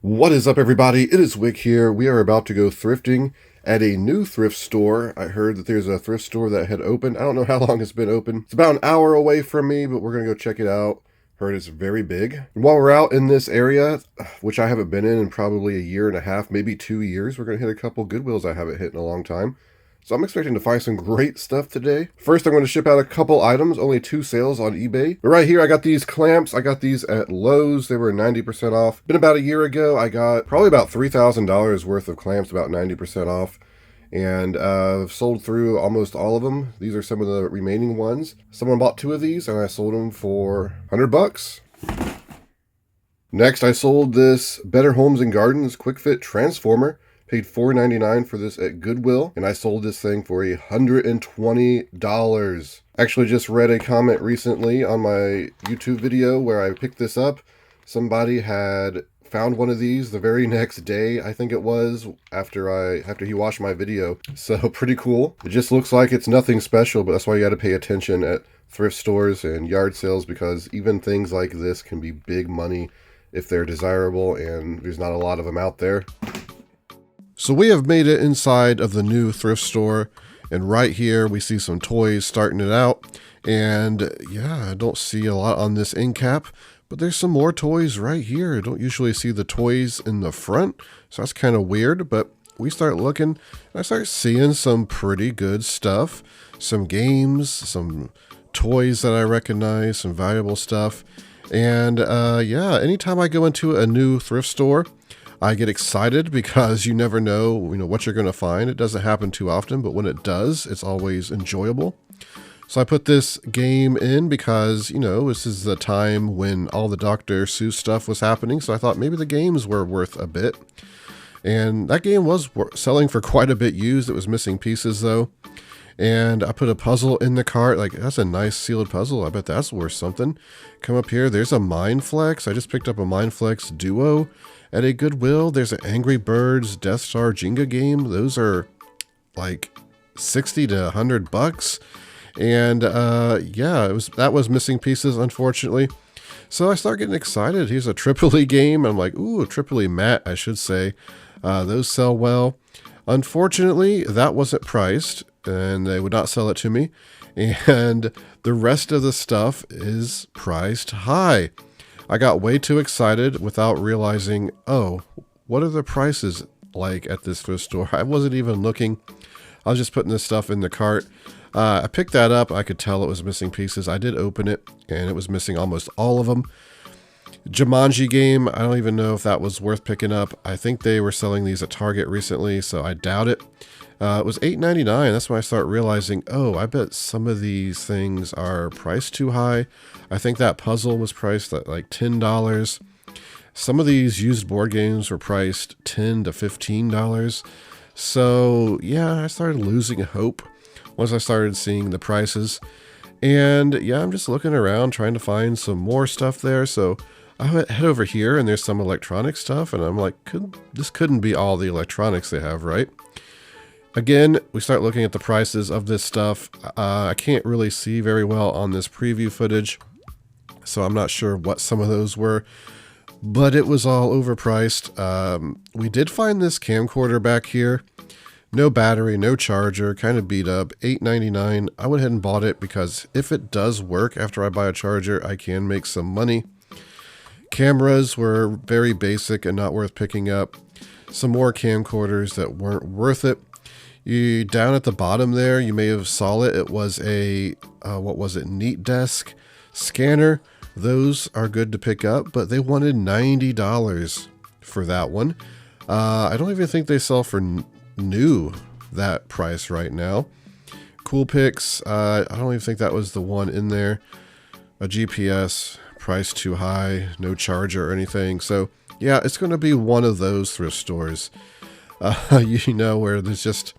What is up, everybody? It is Wick here. We are about to go thrifting at a new thrift store. I heard that there's a thrift store that had opened. I don't know how long it's been open. It's about an hour away from me, but we're going to go check it out. Heard it's very big. And while we're out in this area, which I haven't been in probably a year and a half, maybe 2 years, we're going to hit a couple Goodwills I haven't hit in a long time. So I'm expecting to find some great stuff today. First, I'm going to ship out a couple items, only 2 sales on eBay. But right here, I got these clamps. I got these at Lowe's. They were 90% off. Been about a year ago. I got probably about $3,000 worth of clamps, about 90% off. And I've sold through almost all of them. These are some of the remaining ones. Someone bought 2 of these, and I sold them for 100 bucks. Next, I sold this Better Homes and Gardens Quick Fit Transformer. Paid $4.99 for this at Goodwill, and I sold this thing for $120. Actually just read a comment recently on my YouTube video where I picked this up. Somebody had found one of these the very next day, I think it was, after he watched my video. So pretty cool. It just looks like it's nothing special, but that's why you got to pay attention at thrift stores and yard sales, because even things like this can be big money if they're desirable, and there's not a lot of them out there. So we have made it inside of the new thrift store, and right here we see some toys starting it out. And yeah, I don't see a lot on this end cap, but there's some more toys right here. I don't usually see the toys in the front, so that's kind of weird. But we start looking, and I start seeing some pretty good stuff, some games, some toys that I recognize, some valuable stuff. And yeah, anytime I go into a new thrift store, I get excited because you never know, what you're going to find. It doesn't happen too often, but when it does, it's always enjoyable. So I put this game in because, this is the time when all the Dr. Seuss stuff was happening. So I thought maybe the games were worth a bit. And that game was selling for quite a bit used. It was missing pieces though. And I put a puzzle in the cart. Like, that's a nice sealed puzzle. I bet that's worth something. Come up here. There's a Mindflex. I just picked up a Mindflex Duo at a Goodwill. There's an Angry Birds Death Star Jenga game. Those are like 60 to 100 bucks. And yeah, that was missing pieces, unfortunately. So I start getting excited. Here's a Tripoli game. I'm like, ooh, a Tripoli mat, I should say. Those sell well. Unfortunately, that wasn't priced, and they would not sell it to me. And the rest of the stuff is priced high. I got way too excited without realizing, oh, what are the prices like at this thrift store? I wasn't even looking. I was just putting this stuff in the cart. I picked that up. I could tell it was missing pieces. I did open it, and it was missing almost all of them. Jumanji game, I don't even know if that was worth picking up. I think they were selling these at Target recently, so I doubt it. It was $8.99. That's when I start realizing, oh, I bet some of these things are priced too high. I think that puzzle was priced at like $10. Some of these used board games were priced $10 to $15. So yeah, I started losing hope once I started seeing the prices. And yeah, I'm just looking around trying to find some more stuff there. So I head over here, and there's some electronic stuff, and I'm like, this couldn't be all the electronics they have, right? Again, we start looking at the prices of this stuff. I can't really see very well on this preview footage, so I'm not sure what some of those were, but it was all overpriced. We did find this camcorder back here. No battery, no charger, kind of beat up, $8.99. I went ahead and bought it because if it does work after I buy a charger, I can make some money. Cameras were very basic and not worth picking up. Some more camcorders that weren't worth it. Down at the bottom there, you may have saw it. It was a, Neat Desk scanner. Those are good to pick up, but they wanted $90 for that one. I don't even think they sell for new that price right now. Cool Picks, I don't even think that was the one in there. A GPS, price too high, no charger or anything. So yeah, it's going to be one of those thrift stores, where there's just,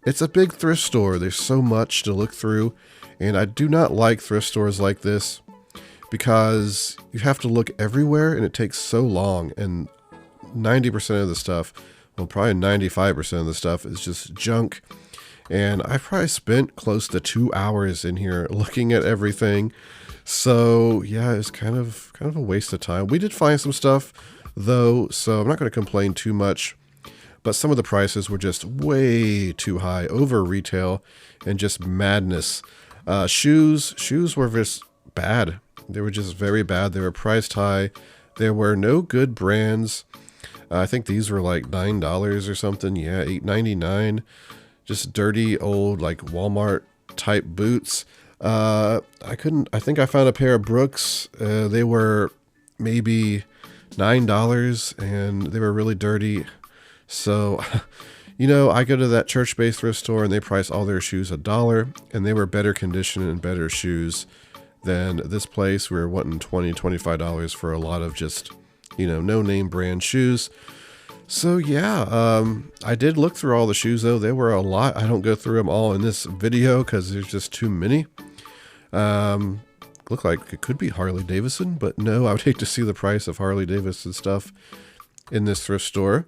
it's a big thrift store. There's so much to look through, and I do not like thrift stores like this because you have to look everywhere, and it takes so long, and 90% of the stuff, well, probably 95% of the stuff is just junk. And I probably spent close to 2 hours in here looking at everything. So yeah, it's kind of a waste of time. We did find some stuff though, so I'm not going to complain too much. But some of the prices were just way too high, over retail, and just madness. Shoes were just bad. They were just very bad. They were priced high. There were no good brands. I think these were like $9 or something. Yeah, $8.99. Just dirty old like Walmart type boots. I think I found a pair of Brooks. They were maybe $9 and they were really dirty. So, I go to that church-based thrift store and they price all their shoes $1, and they were better condition and better shoes than this place. We were wanting $20, $25 for a lot of just, no name brand shoes. So yeah, I did look through all the shoes though. There were a lot. I don't go through them all in this video because there's just too many. Look like it could be Harley Davidson, but no, I would hate to see the price of Harley Davidson stuff in this thrift store.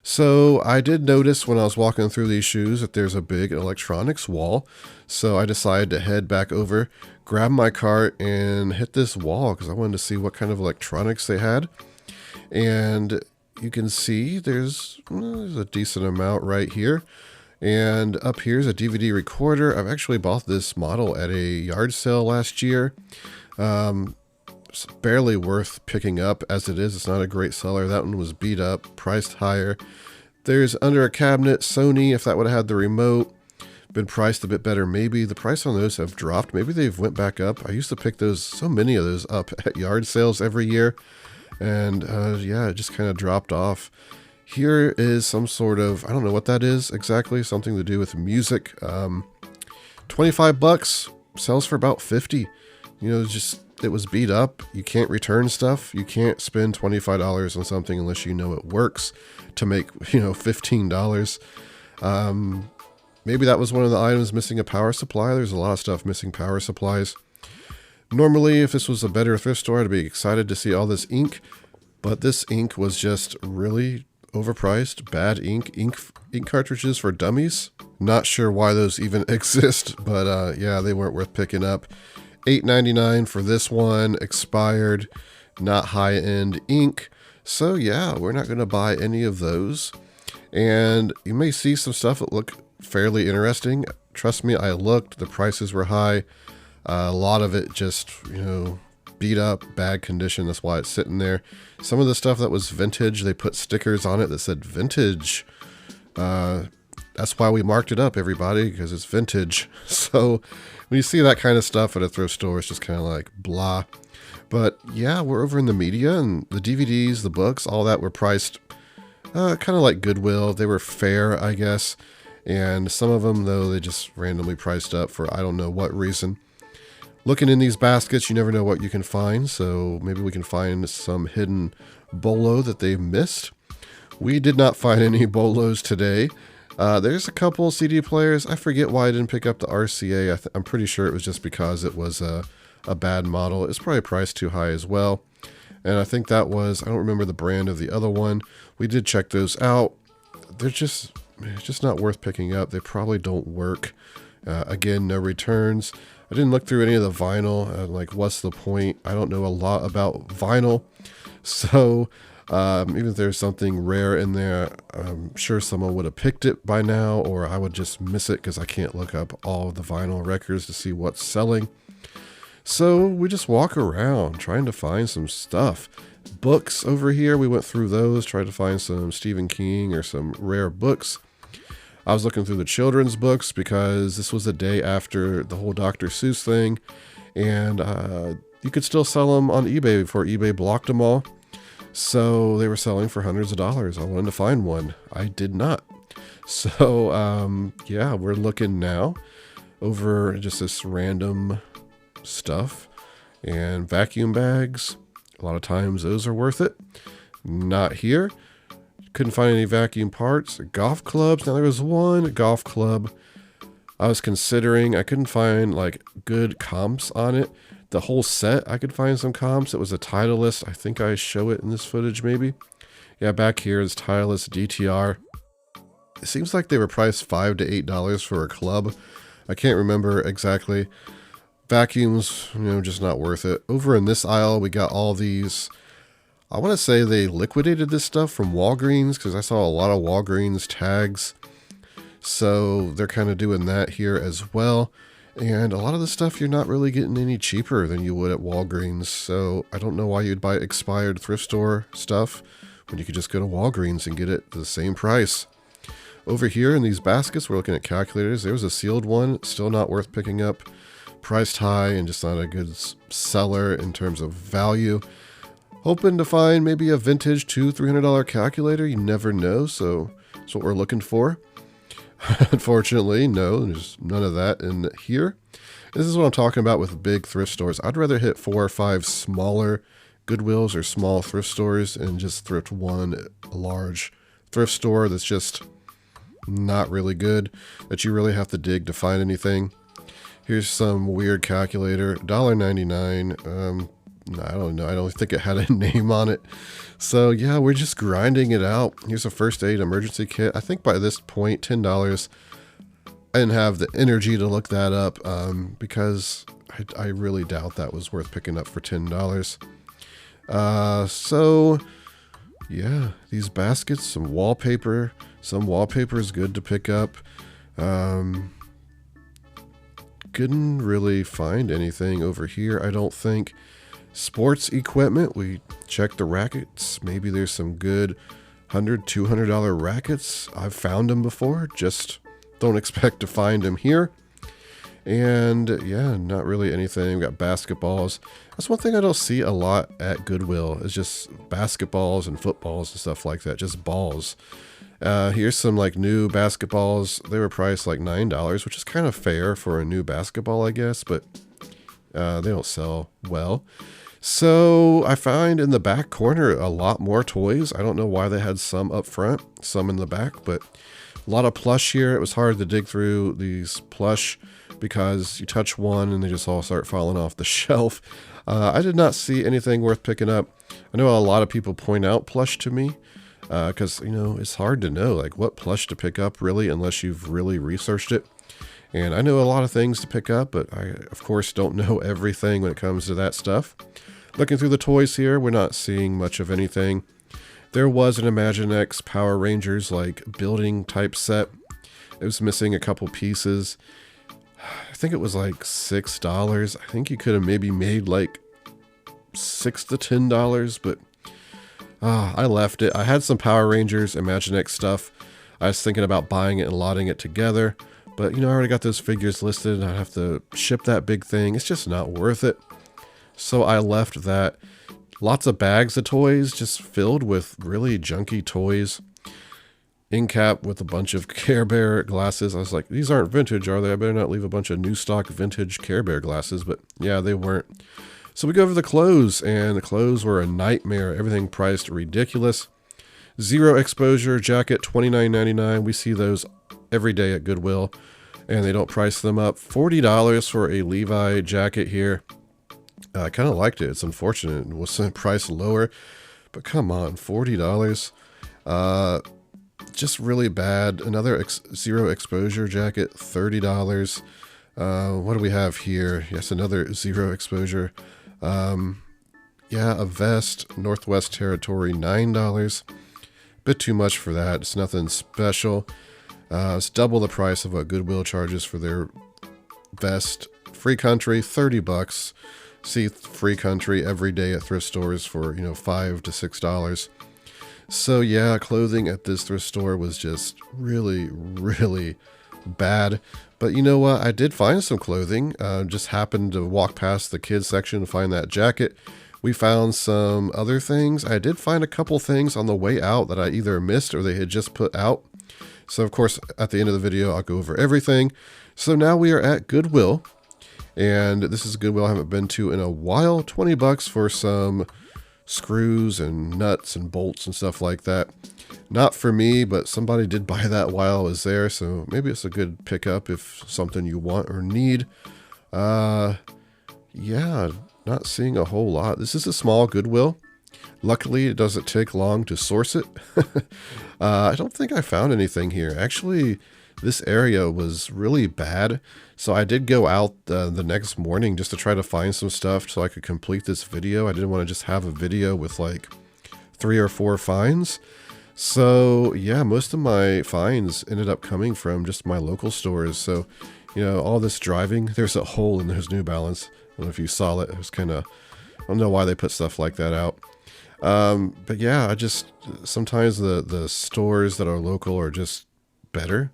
So I did notice when I was walking through these shoes that there's a big electronics wall. So I decided to head back over, grab my cart, and hit this wall because I wanted to see what kind of electronics they had. And you can see there's a decent amount right here. And up here's a DVD recorder. I've actually bought this model at a yard sale last year. It's barely worth picking up as it is. It's not a great seller. That one was beat up, priced higher. There's under a cabinet, Sony, if that would have had the remote, been priced a bit better. Maybe the price on those have dropped. Maybe they've went back up. I used to pick so many of those up at yard sales every year. And yeah, it just kind of dropped off. Here is some sort of, I don't know what that is exactly, something to do with music. $25, sells for about 50. It was beat up. You can't return stuff. You can't spend $25 on something unless you know it works to make, $15. Maybe that was one of the items missing a power supply. There's a lot of stuff missing power supplies. Normally, if this was a better thrift store, I'd be excited to see all this ink, but this ink was just really overpriced. Bad ink cartridges for dummies. Not sure why those even exist, but yeah, they weren't worth picking up. $8.99 for this one, expired, not high-end ink. So yeah, we're not going to buy any of those. And you may see some stuff that look fairly interesting. Trust me, I looked, the prices were high. A lot of it just, beat up, bad condition. That's why it's sitting there. Some of the stuff that was vintage, they put stickers on it that said vintage. That's why we marked it up, everybody, because it's vintage. So when you see that kind of stuff at a thrift store, it's just kind of like blah. But yeah, we're over in the media, and the DVDs, the books, all that were priced kind of like Goodwill. They were fair, I guess. And some of them, though, they just randomly priced up for I don't know what reason. Looking in these baskets, you never know what you can find. So maybe we can find some hidden bolo that they've missed. We did not find any bolos today. There's a couple CD players. I forget why I didn't pick up the RCA. I'm pretty sure it was just because it was a bad model. It's probably priced too high as well. And I think that was, I don't remember the brand of the other one. We did check those out. It's just not worth picking up. They probably don't work. Again, no returns. I didn't look through any of the vinyl. Like, what's the point? I don't know a lot about vinyl. So even if there's something rare in there, I'm sure someone would have picked it by now, or I would just miss it because I can't look up all of the vinyl records to see what's selling. So we just walk around trying to find some stuff. Books over here, we went through those, tried to find some Stephen King or some rare books. I was looking through the children's books because this was the day after the whole Dr. Seuss thing, and you could still sell them on eBay before eBay blocked them all. So they were selling for hundreds of dollars. I wanted to find one. I did not. So yeah, we're looking now over just this random stuff. And vacuum bags, a lot of times those are worth it. Not here. Couldn't find any vacuum parts. Golf clubs. Now there was one golf club I was considering. I couldn't find like good comps on it. The whole set, I could find some comps. It was a Titleist. I think I show it in this footage maybe. Yeah, back here is Titleist DTR. It seems like they were priced $5 to $8 for a club. I can't remember exactly. Vacuums, just not worth it. Over in this aisle, we got all these. I want to say they liquidated this stuff from Walgreens because I saw a lot of Walgreens tags. So they're kind of doing that here as well. And a lot of the stuff you're not really getting any cheaper than you would at Walgreens. So I don't know why you'd buy expired thrift store stuff when you could just go to Walgreens and get it for the same price. Over here in these baskets, we're looking at calculators. There was a sealed one, still not worth picking up. Priced high and just not a good seller in terms of value. Hoping to find maybe a vintage $200-300 calculator. You never know, so that's what we're looking for. Unfortunately, no, there's none of that in here. This is what I'm talking about with big thrift stores. I'd rather hit 4 or 5 smaller Goodwills or small thrift stores and just thrift one large thrift store that's just not really good, that you really have to dig to find anything. Here's some weird calculator, $1.99. I don't know. I don't think it had a name on it. So yeah, we're just grinding it out. Here's a first aid emergency kit. I think by this point, $10. I didn't have the energy to look that up because I really doubt that was worth picking up for $10. So yeah, these baskets, some wallpaper. Some wallpaper is good to pick up. Couldn't really find anything over here, I don't think. Sports equipment, we checked the rackets. Maybe there's some good $100, $200 rackets. I've found them before, just don't expect to find them here. And yeah, not really anything. We got basketballs. That's one thing I don't see a lot at Goodwill, is just basketballs and footballs and stuff like that, just balls. Here's some like new basketballs. They were priced like $9, which is kind of fair for a new basketball, I guess, but they don't sell well. So I find in the back corner a lot more toys. I don't know why they had some up front, some in the back, but a lot of plush here. It was hard to dig through these plush because you touch one and they just all start falling off the shelf. I did not see anything worth picking up. I know a lot of people point out plush to me because, you know, it's hard to know like what plush to pick up really unless you've really researched it. And I know a lot of things to pick up, but I, of course, don't know everything when it comes to that stuff. Looking through the toys here, we're not seeing much of anything. There was an Imaginext Power Rangers, like, building type set. It was missing a couple pieces. I think it was like $6. I think you could have maybe made like $6 to $10, but I left it. I had some Power Rangers Imaginext stuff. I was thinking about buying it and lotting it together. But, you know, I already got those figures listed, and I have to ship that big thing. It's just not worth it. So I left that. Lots of bags of toys just filled with really junky toys. In cap with a bunch of Care Bear glasses. I was like, these aren't vintage, are they? I better not leave a bunch of new stock vintage Care Bear glasses. But yeah, they weren't. So we go over the clothes, and the clothes were a nightmare. Everything priced ridiculous. Zero exposure jacket, $29.99. We see those every day at Goodwill, and they don't price them up. $40 for a Levi jacket here. I kind of liked it. It's unfortunate it was priced lower, but come on, $40. Just really bad. Another zero exposure jacket, $30. What do we have here? Yes, another zero exposure. Yeah, a vest, Northwest Territory, $9. Bit too much for that. It's nothing special. It's double the price of what Goodwill charges for their vest. Free Country, $30. See Free Country every day at thrift stores for, you know, $5 to $6. So yeah, clothing at this thrift store was just really, really bad. But you know what? I did find some clothing. Just happened to walk past the kids section to find that jacket. We found some other things. I did find a couple things on the way out that I either missed or they had just put out. So of course, at the end of the video, I'll go over everything. So now we are at Goodwill. And this is Goodwill I haven't been to in a while. $20 for some screws and nuts and bolts and stuff like that. Not for me, but somebody did buy that while I was there, so maybe it's a good pickup if something you want or need. Yeah, not seeing a whole lot. This is a small Goodwill. Luckily, it doesn't take long to source it. I don't think I found anything here. Actually, this area was really bad, so I did go out the next morning just to try to find some stuff so I could complete this video. I didn't want to just have a video with like 3 or 4 finds. So yeah, most of my finds ended up coming from just my local stores. So, you know, all this driving, there's a hole in those New Balance. I don't know if you saw it. It was kind of, I don't know why they put stuff like that out. But yeah, I just, sometimes the stores that are local are just better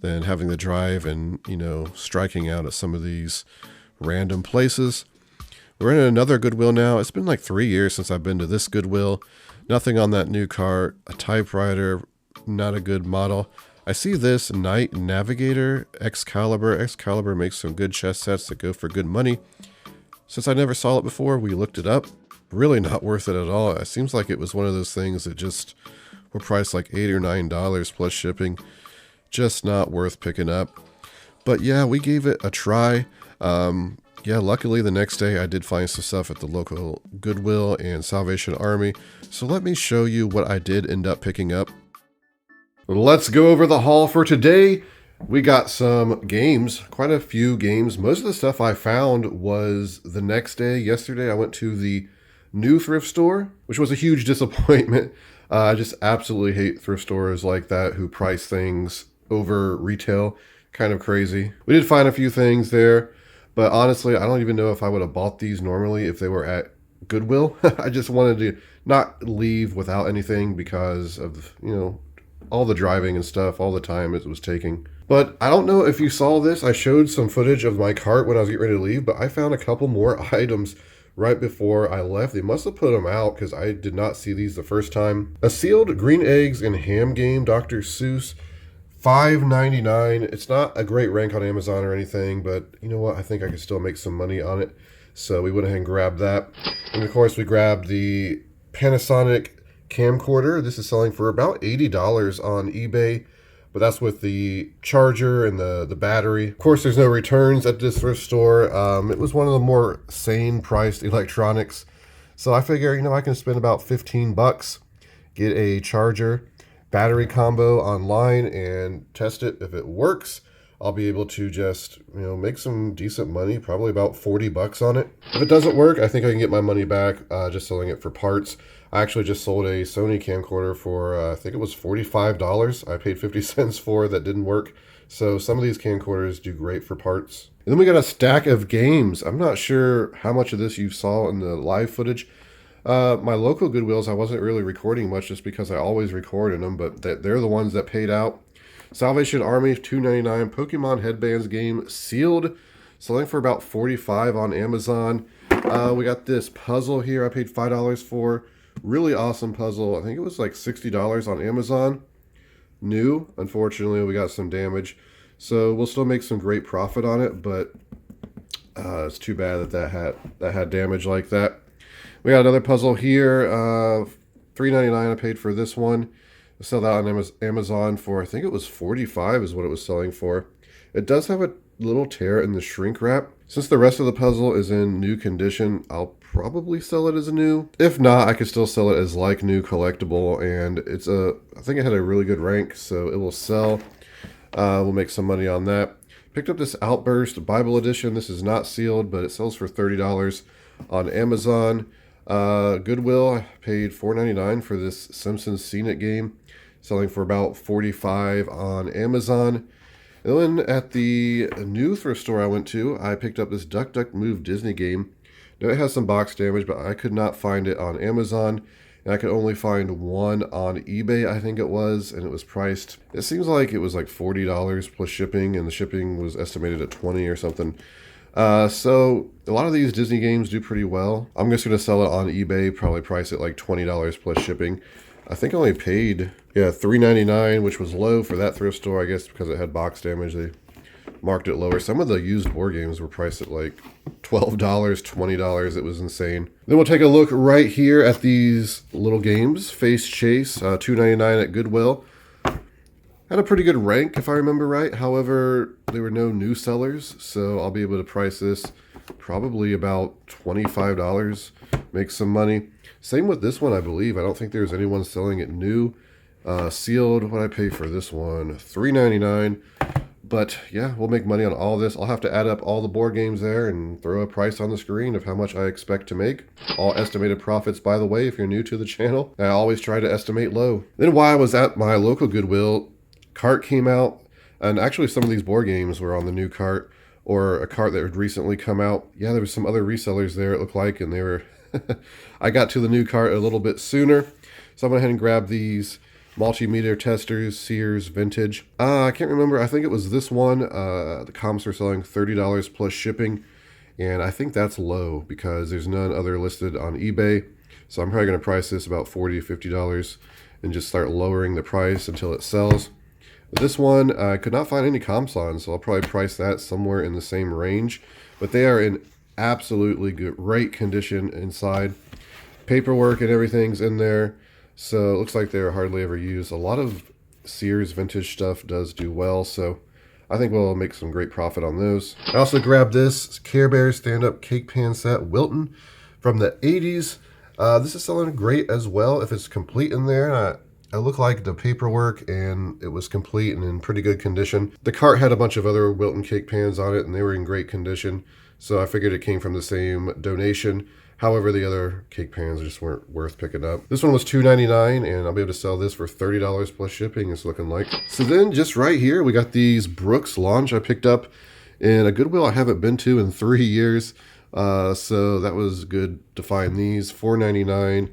than having to drive and, you know, striking out at some of these random places. We're in another Goodwill now. It's been like 3 years since I've been to this Goodwill. Nothing on that new car. A typewriter, not a good model. I see this Knight Navigator Excalibur. Excalibur makes some good chess sets that go for good money. Since I never saw it before, we looked it up. Really not worth it at all. It seems like it was one of those things that just were priced like $8 or $9 plus shipping. Just not worth picking up. But yeah, we gave it a try. Yeah, luckily the next day I did find some stuff at the local Goodwill and Salvation Army. So let me show you what I did end up picking up. Let's go over the haul for today. We got some games, quite a few games. Most of the stuff I found was the next day. Yesterday I went to the new thrift store, which was a huge disappointment. I just absolutely hate thrift stores like that who price things over retail. Kind of crazy. We did find a few things there. But honestly, I don't even know if I would have bought these normally if they were at Goodwill. I just wanted to not leave without anything because of, you know, all the driving and stuff, all the time it was taking. But I don't know if you saw this. I showed some footage of my cart when I was getting ready to leave, but I found a couple more items right before I left. They must have put them out because I did not see these the first time. A sealed green eggs and ham game, Dr. Seuss. $5.99. It's not a great rank on Amazon or anything, but you know what? I think I could still make some money on it. So we went ahead and grabbed that. And of course, we grabbed the Panasonic camcorder. This is selling for about $80 on eBay, but that's with the charger and the battery. Of course, there's no returns at this thrift store. It was one of the more sane priced electronics. So I figure, you know, I can spend about 15 bucks, get a charger, battery combo online and test it. If it works, I'll be able to just, you know, make some decent money, probably about 40 bucks on it. If it doesn't work, I think I can get my money back just selling it for parts. I actually just sold a Sony camcorder for, I think it was $45. I paid 50 cents for that didn't work. So some of these camcorders do great for parts. And then we got a stack of games. I'm not sure how much of this you saw in the live footage. My local Goodwills, I wasn't really recording much just because I always record in them, but they're the ones that paid out. Salvation Army, $2.99. Pokemon Headbands game, sealed, selling for about $45 on Amazon. We got this puzzle here I paid $5 for. Really awesome puzzle. I think it was like $60 on Amazon. New. Unfortunately, we got some damage. So we'll still make some great profit on it, but it's too bad that had damage like that. We got another puzzle here, $3.99 I paid for this one. I sell that on Amazon for, I think it was $45 is what it was selling for. It does have a little tear in the shrink wrap. Since the rest of the puzzle is in new condition, I'll probably sell it as a new. If not, I could still sell it as like new collectible, and I think it had a really good rank, so it will sell. We'll make some money on that. Picked up this Outburst Bible Edition. This is not sealed, but it sells for $30 on Amazon. Goodwill, I paid $4.99 for this Simpsons Seen It game, selling for about $45 on Amazon. And then at the new thrift store I went to, I picked up this Duck Duck Move Disney game. Now it has some box damage, but I could not find it on Amazon, and I could only find one on eBay, I think it was, and it was priced, it seems like it was like $40 plus shipping, and the shipping was estimated at $20 or something. So a lot of these Disney games do pretty well. I'm just going to sell it on eBay, probably price it like $20 plus shipping. I think I only paid, $3.99, which was low for that thrift store, I guess because it had box damage. They marked it lower. Some of the used board games were priced at like $12, $20. It was insane. Then we'll take a look right here at these little games. Face Chase, $2.99 at Goodwill. Had a pretty good rank, if I remember right. However, there were no new sellers, so I'll be able to price this probably about $25, make some money. Same with this one, I believe. I don't think there's anyone selling it new. Sealed, what did I pay for this one? $3.99. But yeah, we'll make money on all this. I'll have to add up all the board games there and throw a price on the screen of how much I expect to make. All estimated profits, by the way, if you're new to the channel. I always try to estimate low. Then while I was at my local Goodwill, cart came out, and actually some of these board games were on the new cart, or a cart that had recently come out. Yeah, there was some other resellers there, it looked like, and they were... I got to the new cart a little bit sooner, so I went ahead and grabbed these multimeter testers, Sears Vintage. I can't remember. I think it was this one. The comps were selling $30 plus shipping, and I think that's low because there's none other listed on eBay. So I'm probably going to price this about $40 to $50 and just start lowering the price until it sells. This one, I could not find any comps on, so I'll probably price that somewhere in the same range. But they are in absolutely great condition inside. Paperwork and everything's in there, so it looks like they're hardly ever used. A lot of Sears vintage stuff does do well, so I think we'll make some great profit on those. I also grabbed this Care Bear stand-up cake pan set Wilton from the 80s. This is selling great as well if it's complete in there. I look like the paperwork and it was complete and in pretty good condition. The cart had a bunch of other Wilton cake pans on it and they were in great condition, so I figured it came from the same donation. However, the other cake pans just weren't worth picking up. This one was $2.99, and I'll be able to sell this for $30 plus shipping, it's looking like. So then, just right here, we got these Brooks Launch I picked up in a Goodwill I haven't been to in 3 years. So that was good to find these. $4.99.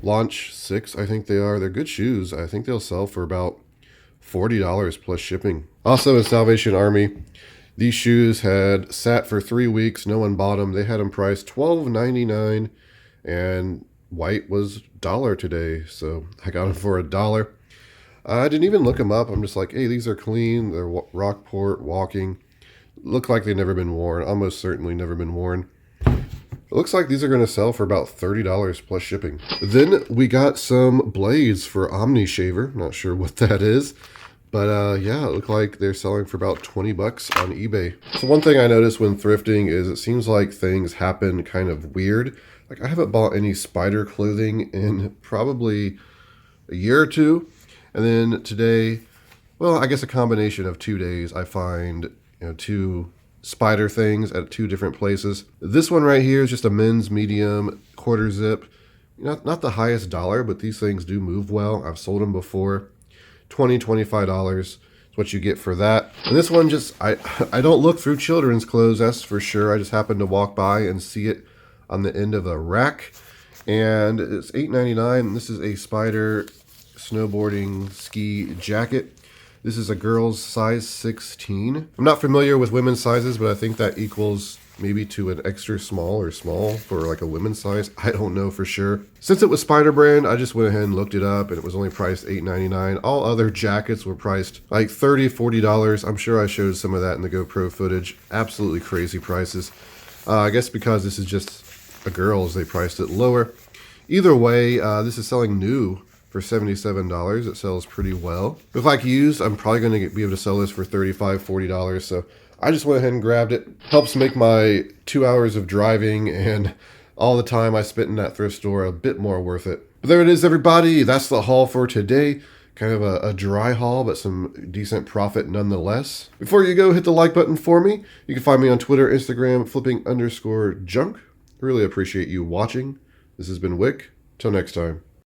Launch 6, I think they are. They're good shoes. I think they'll sell for about $40 plus shipping. Also, in Salvation Army, these shoes had sat for 3 weeks. No one bought them. They had them priced $12.99, and white was $1 today, so I got them for $1. I didn't even look them up. I'm just like, hey, these are clean. They're Rockport walking. Look like they've never been worn. Almost certainly never been worn. It looks like these are going to sell for about $30 plus shipping. Then we got some blades for Omni Shaver. Not sure what that is. But yeah, it looked like they're selling for about 20 bucks on eBay. So one thing I noticed when thrifting is it seems like things happen kind of weird. Like I haven't bought any spider clothing in probably a year or two. And then today, well, I guess a combination of 2 days, I find, 2 spider things at 2 different places. This one right here is just a men's medium quarter zip. Not the highest dollar, but these things do move well. I've sold them before. $20, $25 is what you get for that. And this one just, I don't look through children's clothes, that's for sure. I just happened to walk by and see it on the end of a rack. And it's $8.99. This is a spider snowboarding ski jacket. This is a girl's size 16. I'm not familiar with women's sizes, but I think that equals maybe to an extra small or small for like a women's size. I don't know for sure. Since it was Spider brand, I just went ahead and looked it up and it was only priced $8.99. All other jackets were priced like $30, $40. I'm sure I showed some of that in the GoPro footage. Absolutely crazy prices. I guess because this is just a girl's, they priced it lower. Either way, this is selling new for $77. It sells pretty well. If like used, I'm probably going to be able to sell this for $35, $40. So I just went ahead and grabbed it. Helps make my 2 hours of driving and all the time I spent in that thrift store a bit more worth it. But there it is, everybody. That's the haul for today. Kind of a dry haul, but some decent profit nonetheless. Before you go, hit the like button for me. You can find me on Twitter, Instagram, flipping_junk. Really appreciate you watching. This has been Wick. Till next time.